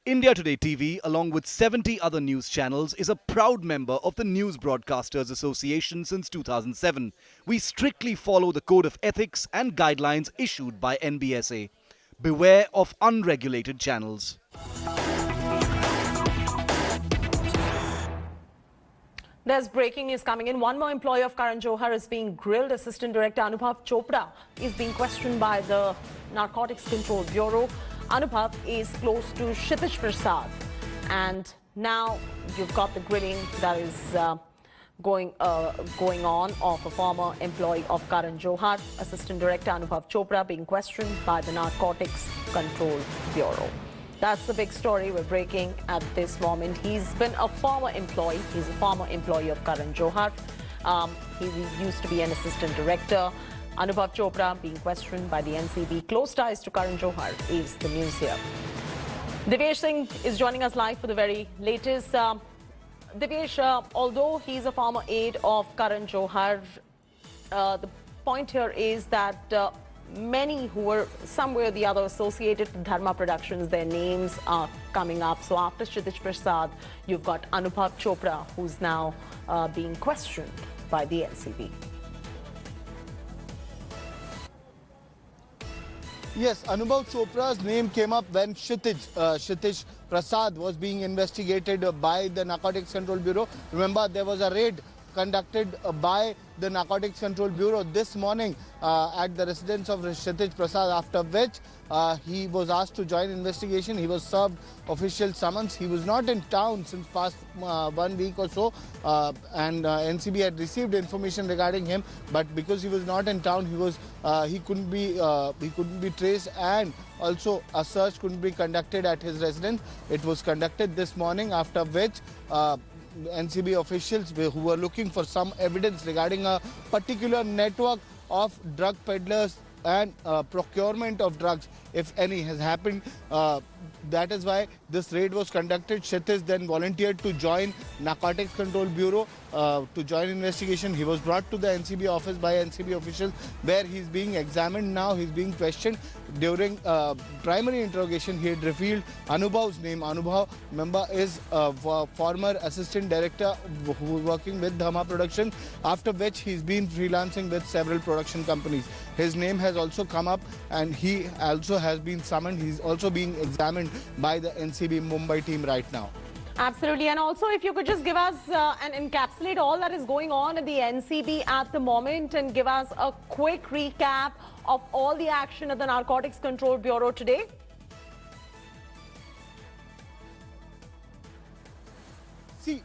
India Today TV, along with 70 other news channels, is a proud member of the News Broadcasters Association since 2007. We strictly follow the code of ethics and guidelines issued by NBSA. Beware of unregulated channels. There's breaking news coming in. One more employee of Karan Johar is being grilled. Assistant Director Anubhav Chopra is being questioned by the Narcotics Control Bureau. Anubhav is close to Kshitij Prasad, and now you've got the grilling that is going on of a former employee of Karan Johar. Assistant Director Anubhav Chopra being questioned by the Narcotics Control Bureau. That's the big story we're breaking at this moment. He's been a former employee. He's a former employee of Karan Johar. He used to be an assistant director. Anubhav Chopra being questioned by the NCB. Close ties to Karan Johar is the news here. Divyesh Singh is joining us live for the very latest. Divyesh, although he's a former aide of Karan Johar, the point here is that many who were some way or the other associated with Dharma Productions, their names are coming up. So after Kshitij Prasad, you've got Anubhav Chopra, who's now being questioned by the NCB. Yes, Anubhav Chopra's name came up when Kshitij Prasad was being investigated by the Narcotics Control Bureau. Remember, there was a raid conducted by the Narcotics Control Bureau this morning at the residence of Kshitij Prasad, after which he was asked to join investigation. He was served official summons. He was not in town since past 1 week or so, and NCB had received information regarding him, but because he was not in town, he couldn't be traced, and also a search couldn't be conducted at his residence. It was conducted this morning, after which NCB officials who were looking for some evidence regarding a particular network of drug peddlers and procurement of drugs, if any, has happened. That is why this raid was conducted. Kshitij then volunteered to join Narcotics Control Bureau to join investigation. He was brought to the NCB office by NCB officials, where he's being examined now. He's being questioned. During primary interrogation, he had revealed Anubhav's name. Anubhav, remember, is a former assistant director who was working with Dharma Production, after which he's been freelancing with several production companies. His name has also come up, and he also has been summoned. He's also being examined by the NCB Mumbai team right now. Absolutely. And also, if you could just give us and encapsulate all that is going on at the NCB at the moment, and give us a quick recap of all the action at the Narcotics Control Bureau today. See,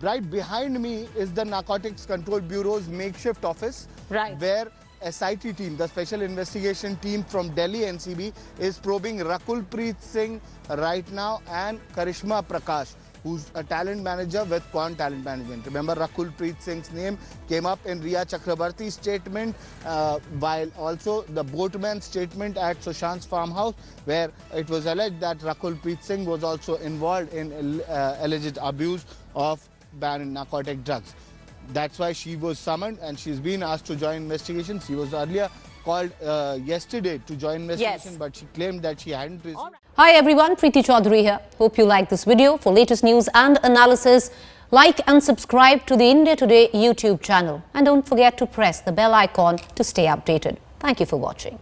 right behind me is the Narcotics Control Bureau's makeshift office, Right. where SIT team, the Special Investigation Team from Delhi NCB, is probing Rakul Preet Singh right now, and Karishma Prakash, who's a talent manager with Quant Talent Management. Remember, Rakul Preet Singh's name came up in Riya Chakrabarti's statement, while also the boatman's statement at Sushant's farmhouse, where it was alleged that Rakul Preet Singh was also involved in alleged abuse of banned narcotic drugs. That's why she was summoned, and she's been asked to join investigation. She was earlier called yesterday to join investigation, Yes. but she claimed that she hadn't received. Hi everyone, Preeti Chaudhary here. Hope you like this video. For latest news and analysis, like and subscribe to the India Today YouTube channel. And don't forget to press the bell icon to stay updated. Thank you for watching.